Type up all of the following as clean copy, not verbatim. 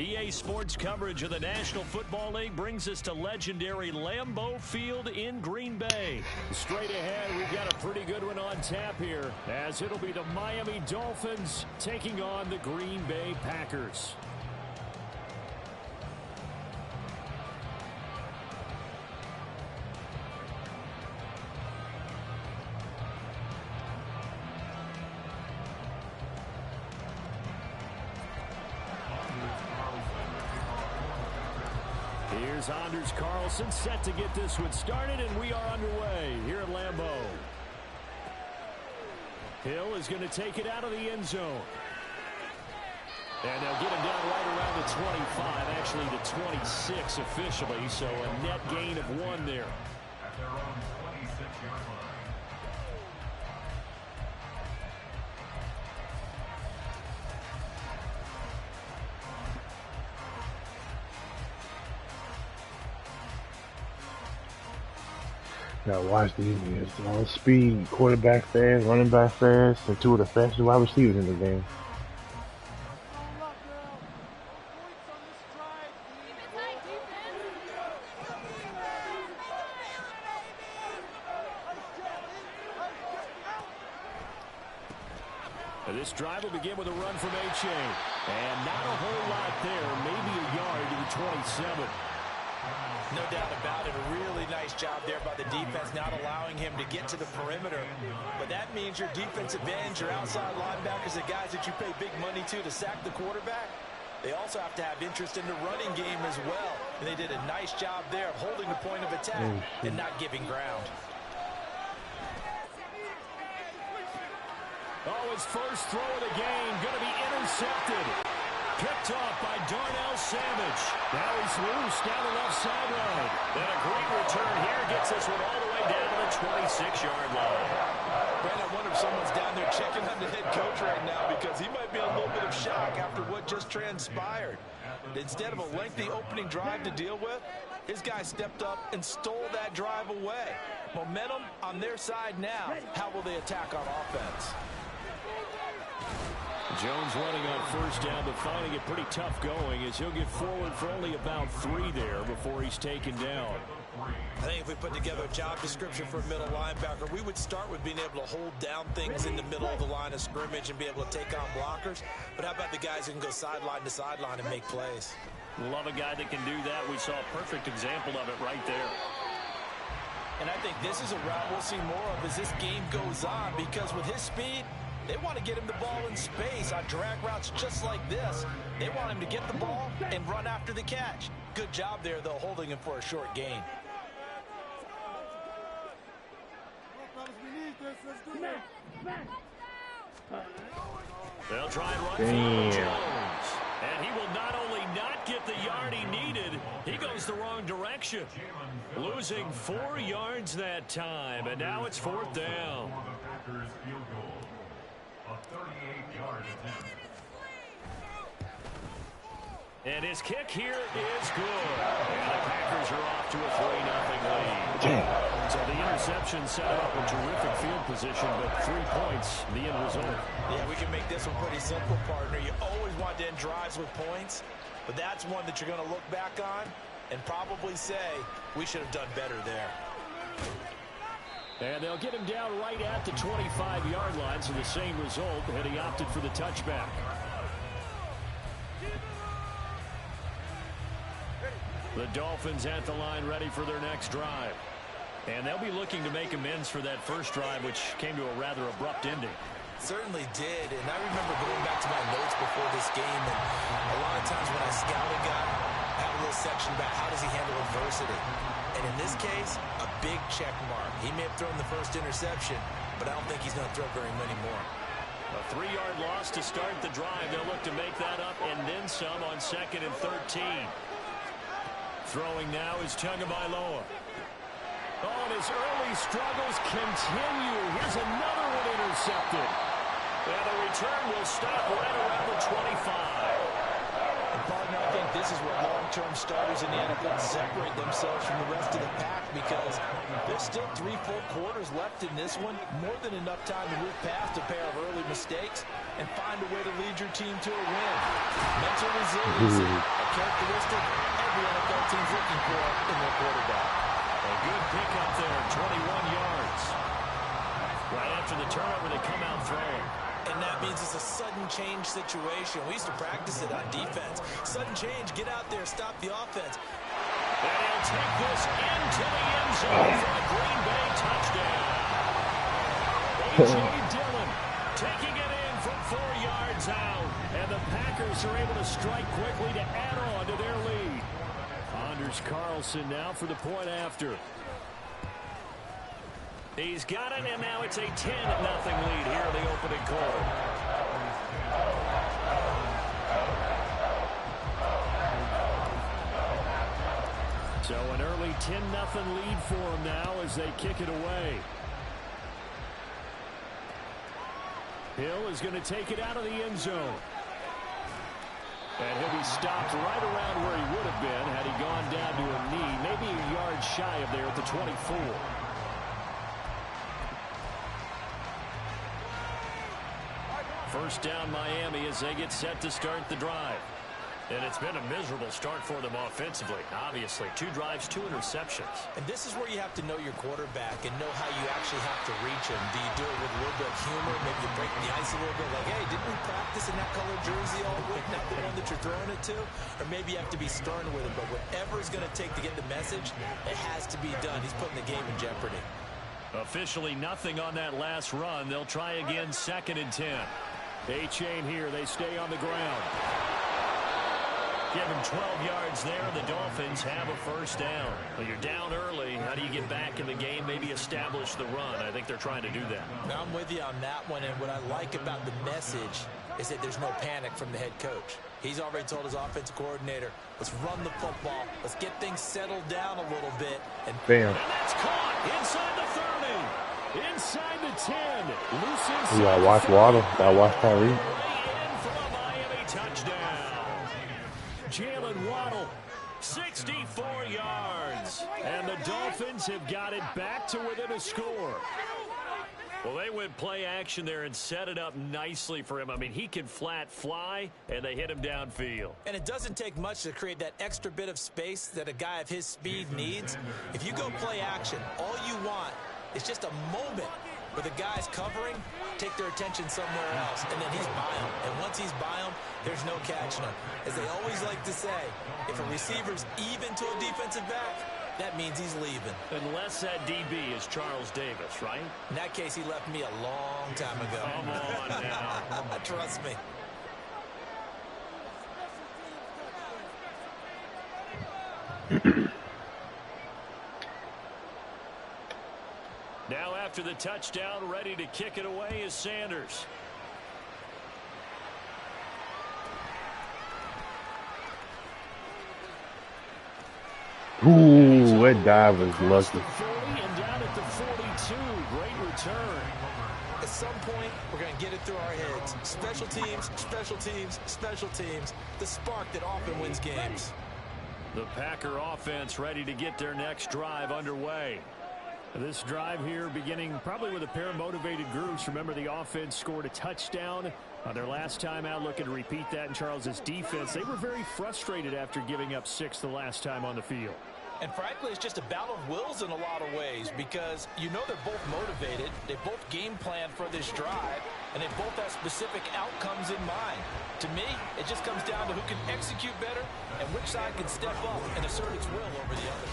EA Sports coverage of the National Football League brings us to legendary Lambeau Field in Green Bay. Straight ahead, we've got a pretty good one on tap here, as it'll be the Miami Dolphins taking on the Green Bay Packers. Here's Anders Carlson set to get this one started, and we are underway here at Lambeau. Hill is going to take it out of the end zone. And they'll get him down right around the 25, actually the 26 officially, so a net gain of 1 there. At their own 26-yard line. Gotta watch these guys. All speed, quarterback fast, running back fast, and 2 of the fastest wide receivers in the game. This drive will begin with a run from H.A. And not a whole lot there, maybe a yard to the 27. No doubt about it. A really nice job there by the defense, not allowing him to get to the perimeter. But that means your defensive ends, your outside linebackers, the guys that you pay big money to sack the quarterback, they also have to have interest in the running game as well. And they did a nice job there of holding the point of attack and not giving ground. Oh, his first throw of the game going to be intercepted. Picked off by Darnell Savage. Now he's loose down the left sideline. And a great return here gets this one all the way down to the 26-yard line. Brandon, I wonder if someone's down there checking on the head coach right now, because he might be in a little bit of shock after what just transpired. Instead of a lengthy opening drive to deal with, his guy stepped up and stole that drive away. Momentum on their side now. How will they attack on offense? Jones running on first down, but finding it pretty tough going, as he'll get forward for only about 3 there before he's taken down. I think if we put together a job description for a middle linebacker, we would start with being able to hold down things in the middle of the line of scrimmage and be able to take on blockers. But how about the guys who can go sideline to sideline and make plays? Love a guy that can do that. We saw a perfect example of it right there. And I think this is a route we'll see more of as this game goes on, because with his speed, they want to get him the ball in space on drag routes just like this. They want him to get the ball and run after the catch. Good job there, though, holding him for a short gain. They'll try and run for Jones. And he will not only not get the yard he needed, he goes the wrong direction. Losing 4 yards that time, and now it's 4th down. A 38-yard attempt. And his kick here is good. And the Packers are off to a 3-0 lead. So the interception set up a terrific field position, but 3 points, the end result. Yeah, we can make this one pretty simple, partner. You always want to end drives with points, but that's one that you're going to look back on and probably say, we should have done better there. And they'll get him down right at the 25-yard line, so the same result, and he opted for the touchback. The Dolphins at the line ready for their next drive. And they'll be looking to make amends for that first drive, which came to a rather abrupt ending. Certainly did, and I remember going back to my notes before this game, and a lot of times when I scouted guy, I have a little section about how does he handle adversity. And in this case, a big check mark. He may have thrown the first interception, but I don't think he's going to throw very many more. A 3-yard loss to start the drive. They'll look to make that up and then some on 2nd and 13. Throwing now is Tagovailoa. Oh, and his early struggles continue. Here's another one intercepted. And the return will stop right around the 25. And partner, I think this is where long-term starters in the NFL separate themselves from the rest of the pack, because there's still 3 full quarters left in this one. More than enough time to move past a pair of early mistakes and find a way to lead your team to a win. Mental resiliency, a characteristic every NFL team's looking for in their quarterback. A good pickup there, 21 yards. Right after the turnover, they come out throwing. And that means it's a sudden change situation. We used to practice it on defense. Sudden change, get out there, stop the offense. And he'll take this into the end zone for a Green Bay touchdown. A.J. Dillon taking it in from 4 yards out. And the Packers are able to strike quickly to add on to their lead. Anders Carlson now for the point after. He's got it, and now it's a 10-0 lead here in the opening quarter. So an early 10-0 lead for them now as they kick it away. Hill is going to take it out of the end zone. And he'll be stopped right around where he would have been had he gone down to a knee, maybe a yard shy of there at the 24. First down Miami as they get set to start the drive. And it's been a miserable start for them offensively. Obviously, 2 drives, 2 interceptions. And this is where you have to know your quarterback and know how you actually have to reach him. Do you do it with a little bit of humor? Maybe you break the ice a little bit like, hey, didn't we practice in that color jersey all week? Not the one that you're throwing it to? Or maybe you have to be stern with him. But whatever it's going to take to get the message, it has to be done. He's putting the game in jeopardy. Officially nothing on that last run. They'll try again, 2nd and 10. A-chain here. They stay on the ground. Give him 12 yards there. The Dolphins have a first down. Well, you're down early. How do you get back in the game, maybe establish the run? I think they're trying to do that. Now, I'm with you on that one, and what I like about the message is that there's no panic from the head coach. He's already told his offensive coordinator, let's run the football. Let's get things settled down a little bit. And Bam. And that's caught inside the 30. Inside the 10. Loose inside. You gotta watch Waddle. Gotta watch Tyree. In for a Miami touchdown. Jalen Waddle, 64 yards. And the Dolphins have got it back to within a score. Well, they went play action there and set it up nicely for him. I mean, he can flat fly, and they hit him downfield. And it doesn't take much to create that extra bit of space that a guy of his speed needs. If you go play action, all you want is just a moment where the guy's covering, take their attention somewhere else, and then he's by him. And once he's by him, there's no catching him. As they always like to say, if a receiver's even to a defensive back, that means he's leaving. Unless that DB is Charles Davis, right? In that case, he left me a long time ago. Come on now. Trust me. Now after the touchdown, ready to kick it away is Sanders. Ooh, that dive was lucky. The 40 and down at the 42. Great return. At some point, we're going to get it through our heads. Special teams, special teams, special teams. The spark that often wins games. The Packer offense ready to get their next drive underway. This drive here beginning probably with a pair of motivated groups. Remember, the offense scored a touchdown on their last time out, looking to repeat that in Charles's defense. They were very frustrated after giving up 6 the last time on the field. And frankly, it's just a battle of wills in a lot of ways because you know they're both motivated. They both game plan for this drive, and they both have specific outcomes in mind. To me, it just comes down to who can execute better and which side can step up and assert its will over the other.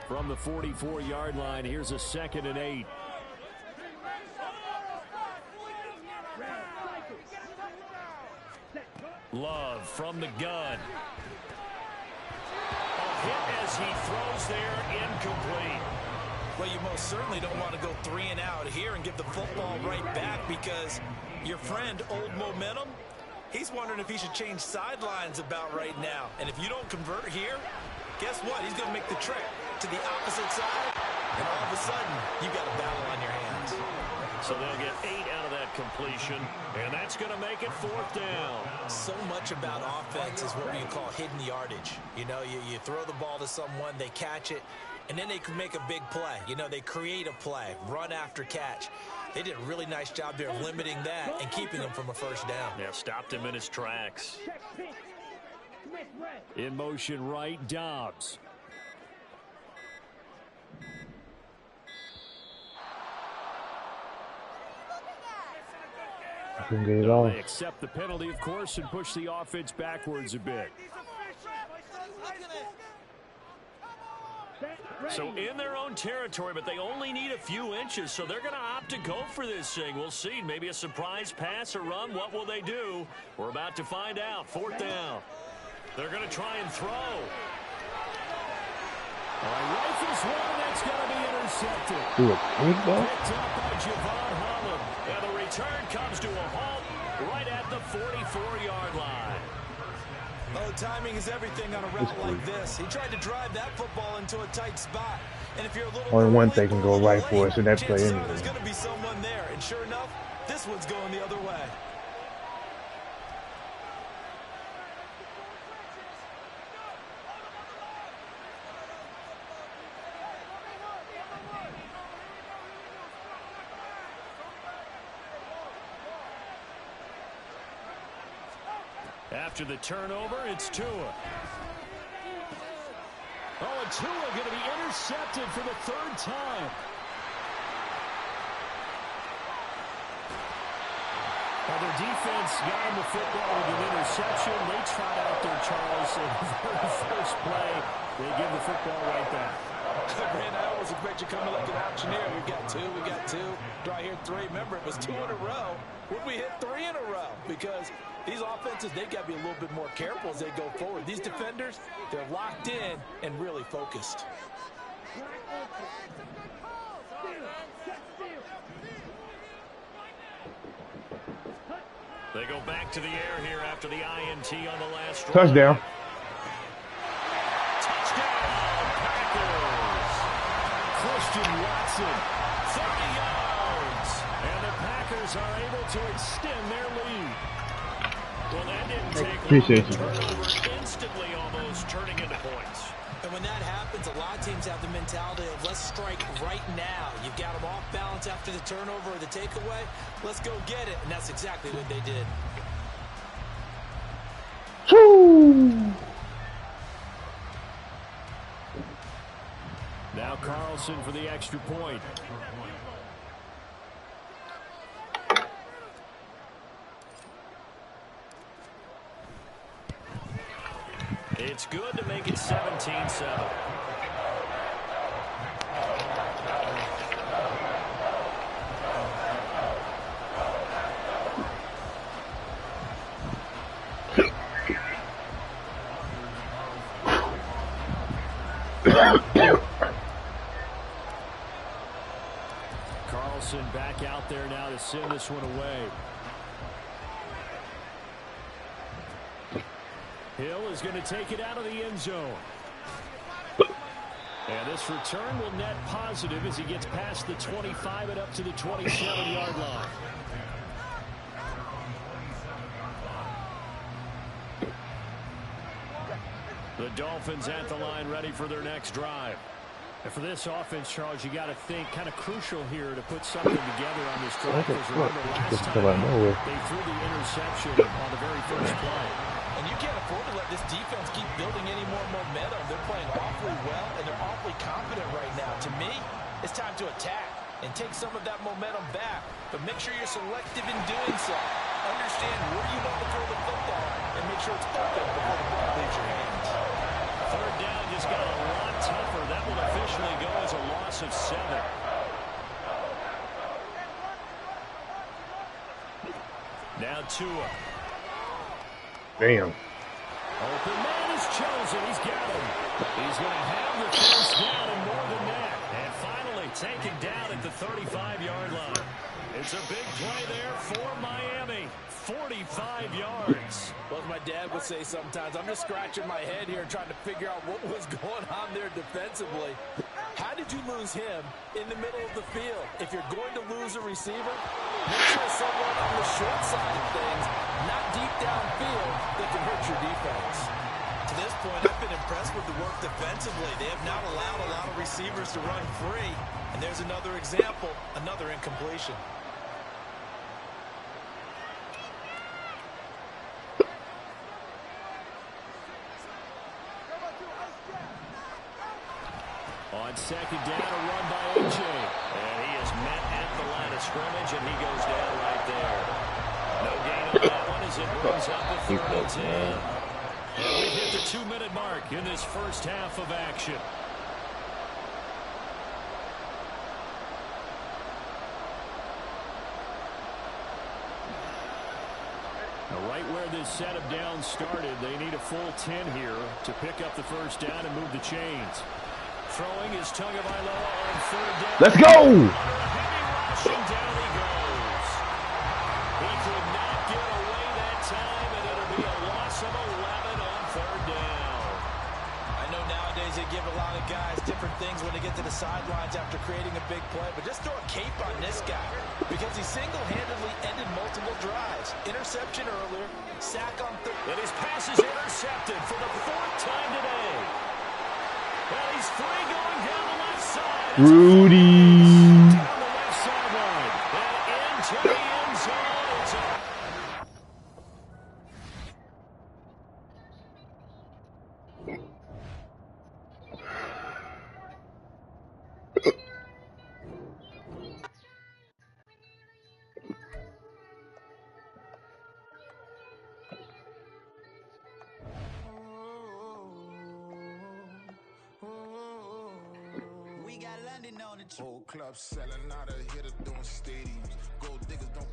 From the 44-yard line, here's a 2nd and 8. Love from the gun. A hit as he throws there, incomplete. Well, you most certainly don't want to go 3 and out here and give the football right back because your friend, Old Momentum, he's wondering if he should change sidelines about right now. And if you don't convert here, guess what? He's going to make the trek to the opposite side, and all of a sudden, you've got a battle on your hands. So they'll get 8 out of that that completion, and that's going to make it 4th down. So much about offense is what we call hidden yardage. You know, you throw the ball to someone, they catch it, and then they can make a big play. You know, they create a play, run after catch. They did a really nice job there of limiting that and keeping him from a 1st down. Yeah, stopped him in his tracks. In motion right, Dobbs. Couldn't get it off. They accept the penalty, of course, and push the offense backwards a bit. So in their own territory, but they only need a few inches, so they're going to opt to go for this thing. We'll see. Maybe a surprise pass or run. What will they do? We're about to find out. 4th down. They're going to try and throw. All right, rifles one. That's going to be intercepted. Do a pig ball? Picked up by Javon Holland. And the return comes to a halt right at the 44-yard line. Oh, timing is everything on a route like this. He tried to drive that football into a tight spot. And if you're a little Only one early thing can or a go little right for late, us in that play chances are anyway. there's going to be someone there. And sure enough, this one's going the other way. After the turnover, it's Tua. Oh, and Tua going to be intercepted for the 3rd time. Well, their defense got him the football with an interception. They trot out there, Charles, and the very first play, they give the football right back. Man, I always expect you coming like an auctioneer. We got two. Do I hear 3? Remember, it was 2 in a row. Would we hit 3 in a row? Because these offenses, they got to be a little bit more careful as they go forward. These defenders, they're locked in and really focused. They go back to the air here after the INT on the last drive. Touchdown. Christian Watson, 30 yards. And the Packers are able to extend their lead. Well, that didn't take long. Appreciate you. Turnover instantly almost turning into points. And when that happens, a lot of teams have the mentality of let's strike right now. You've got them off balance after the turnover or the takeaway. Let's go get it. And that's exactly what they did. Woo! Now Carlson for the extra point. It's good to make it 17-7. Carlson back out there now to send this one away. Hill is going to take it out of the end zone. And this return will net positive as he gets past the 25 and up to the 27-yard line. The Dolphins at the line ready for their next drive. And for this offense, Charles, you got to think kind of crucial here to put something together on this drive. Because remember last time they threw the interception on the very first play. And you can't afford to let this defense keep building any more momentum. They're playing awfully well, and they're awfully confident right now. To me, it's time to attack and take some of that momentum back. But make sure you're selective in doing so. Understand where you want to throw the football and make sure it's open before the ball leaves your hands. 3rd down just got a lot tougher. That will officially go as a loss of 7. Now Tua. Damn. Open man is chosen. He's got him. He's going to have the first down and more than that. And finally taken down at the 35-yard line. It's a big play there for Miami. 45 yards. Well, as my dad would say sometimes, I'm just scratching my head here trying to figure out what was going on there defensively. How did you lose him in the middle of the field? If you're going to lose a receiver, Picture someone on the short side of things, not deep downfield, that can hurt your defense. To this point, I've been impressed with the work defensively. They have not allowed a lot of receivers to run free. And there's another example, another incompletion. On second down, a run by A.J. And he is met at the line of scrimmage, and he goes down right there. No gain on that one as it brings up the 3rd and 10. And we've hit the 2-minute mark in this first half of action. Now, right where this set of downs started, they need a full 10 here to pick up the first down and move the chains. Throwing is Tagovailoa on 3rd down. Let's go! Heavy rushing, down he goes. He could not get away that time, and it'll be a loss of 11 on 3rd down. I know nowadays they give a lot of guys different things when they get to the sidelines after creating a big play, but just throw a cape on this guy because he single-handedly ended multiple drives. Interception earlier, sack on 3rd. And his pass is intercepted for the 4th time today. And he's free going down the left side. Rudy. Down the left sideline. And into the end zone. It's a Whole club selling out of here to doing stadiums. Gold diggers don't